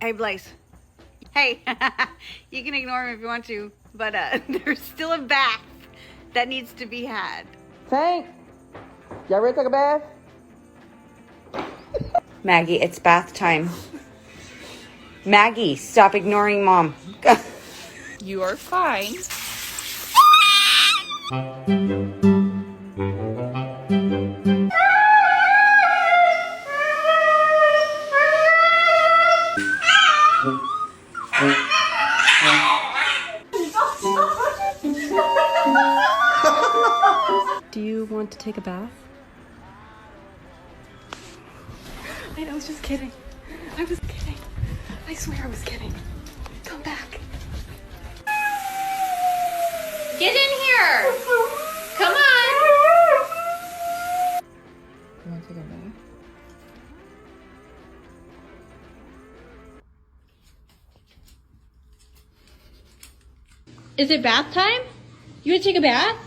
Hey, Blaze. Hey, you can ignore him if you want to, but there's still a bath that needs to be had. Tank, y'all ready to take a bath? Maggie, it's bath time. Maggie, stop ignoring Mom. You are fine. Do you want to take a bath? I was just kidding. I was kidding. I swear I was kidding. Come back. Get in here. Come on. You want to take a bath? Is it bath time? You want to take a bath?